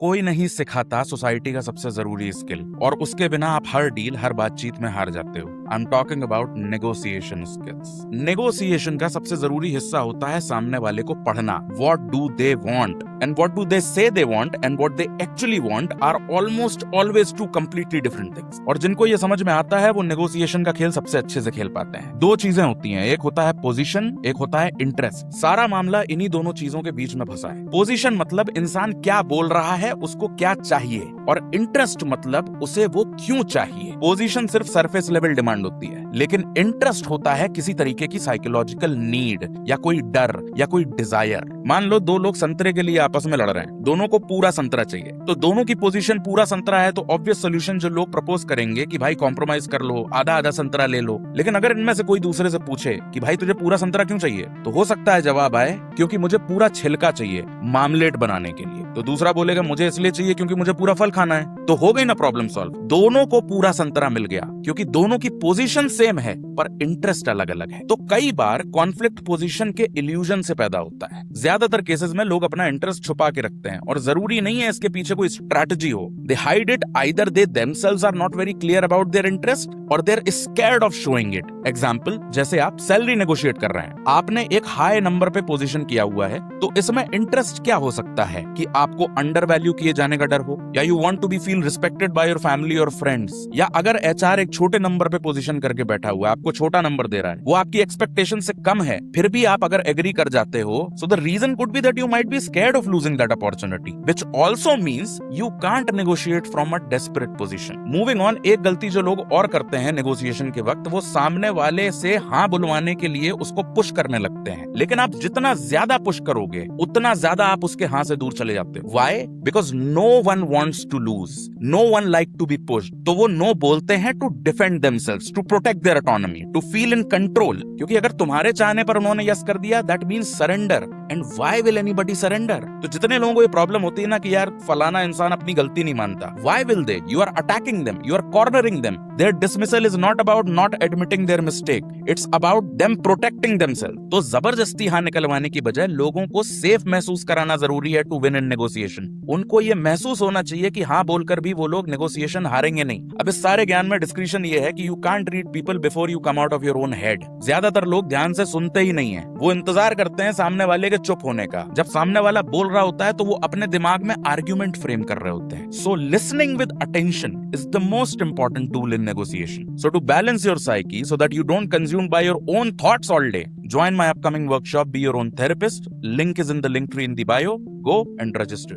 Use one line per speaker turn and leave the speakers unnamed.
कोई नहीं सिखाता सोसाइटी का सबसे जरूरी स्किल, और उसके बिना आप हर डील, हर बातचीत में हार जाते हो। I am talking about negotiation skills. Negotiation का सबसे जरूरी हिस्सा होता है सामने वाले को पढ़ना। What do they want and what do they say they want and what they actually want are almost always two completely different things. और जिनको ये समझ में आता है वो नेगोशिएशन का खेल सबसे अच्छे से खेल पाते हैं। दो चीजें होती हैं, एक होता है पोजीशन, एक होता है इंटरेस्ट। सारा मामला इन्हीं दोनों चीजों के बीच में फंसा है। पोजीशन मतलब इंसान क्या बोल रहा है, उसको क्या चाहिए, और इंटरेस्ट मतलब उसे वो क्यों चाहिए। पोजीशन सिर्फ सरफेस लेवल डिमांड होती है, लेकिन इंटरेस्ट होता है किसी तरीके की साइकोलॉजिकल नीड या कोई डर या कोई डिजायर। मान लो दो लोग संतरे के लिए आपस में लड़ रहे हैं, दोनों को पूरा संतरा चाहिए, तो दोनों की पोजीशन पूरा संतरा है, तो ऑब्वियस सोल्यूशन जो लोग प्रपोज करेंगे कि भाई कॉम्प्रोमाइज कर लो, आधा आधा संतरा ले लो। लेकिन अगर इनमें से कोई दूसरे से पूछे कि भाई तुझे पूरा संतरा क्यों चाहिए, तो हो सकता है जवाब आए क्योंकि मुझे पूरा छिलका चाहिए मामलेट बनाने के लिए। तो दूसरा बोलेगा मुझे इसलिए चाहिए क्योंकि मुझे पूरा फल खाना है। तो हो गई ना प्रॉब्लम सॉल्व। दोनों को पूरा संतरा मिल गया क्योंकि दोनों की पोजीशन सेम है पर इंटरेस्ट अलग अलग है। तो कई बार कॉन्फ्लिक्ट पोजीशन के इल्यूजन से पैदा होता है। ज्यादातर केसेस में लोग अपना इंटरेस्ट छुपा के रखते हैं, और जरूरी नहीं है इसके पीछे कोई स्ट्रैटेजी हो। They hide it, either they themselves are not very clear about their interest और they are scared of showing it. Example, जैसे आप सैलरी नेगोशिएट कर रहे हैं, आपने एक हाई नंबर पे पोजीशन किया हुआ है, तो इसमें इंटरेस्ट क्या हो सकता है कि आपको अंडर वैल्यू किए जाने का डर हो, या you want to be feel respected by your family और फ्रेंड्स, या अगर एचआर एक छोटे नंबर पे पोजीशन करके बैठा हुआ है, आपको छोटा नंबर दे रहा है, वो आपकी एक्सपेक्टेशन से कम है, फिर भी आप अगर एग्री कर जाते हो, so the reason could be that you might be scared of losing that opportunity, which also means you can't negotiate from a desperate position. Moving on, एक गलती जो लोग और करते हैं नेगोशिएशन के वक्त, वो सामने वाले से हाँ बुलवाने के लिए उसको पुश करने लगते हैं। लेकिन आप जितना ज्यादा पुश करोगे उतना ज्यादा आप उसके हाँ से दूर चले जाते हो। Why? Because no one wants to lose, no one like to be pushed. तो वो नो बोलते हैं to defend themselves, to protect their autonomy, to feel in control. क्योंकि अगर तुम्हारे चाहने पर उन्होंने यस कर दिया, that means surrender, and why will anybody surrender? तो जितने लोगों को ये प्रॉब्लम होती है ना कि यार फलाना इंसान अपनी गलती नहीं मानता, why will they? You are attacking them, you are cornering them. Their dismissal is not about not admitting their mistake, it's about them protecting themselves. तो जबरदस्ती हाँ निकलवाने की बजाय लोगों को सेफ महसूस कराना जरूरी है टू विन इन नेगोशिएशन। उनको ये महसूस होना चाहिए कि हाँ बोलकर भी वो लोग नेगोशिएशन हारेंगे नहीं। अब इस सारे ज्ञान में डिस्क्रिप्शन ये है कि you can't read people before you come out of your own head. ज्यादातर लोग ध्यान से सुनते ही नहीं है, वो इंतजार करते हैं सामने वाले के चुप होने का। जब सामने वाला बोल रहा होता है तो वो अपने दिमाग में आर्ग्यूमेंट फ्रेम कर रहे होते हैं। So listening with attention is the most important tool in negotiation. So to balance your psyche so that you don't consumed by your own thoughts all day, join my upcoming workshop, Be Your Own Therapist. Link is in the link tree in the bio. Go and register.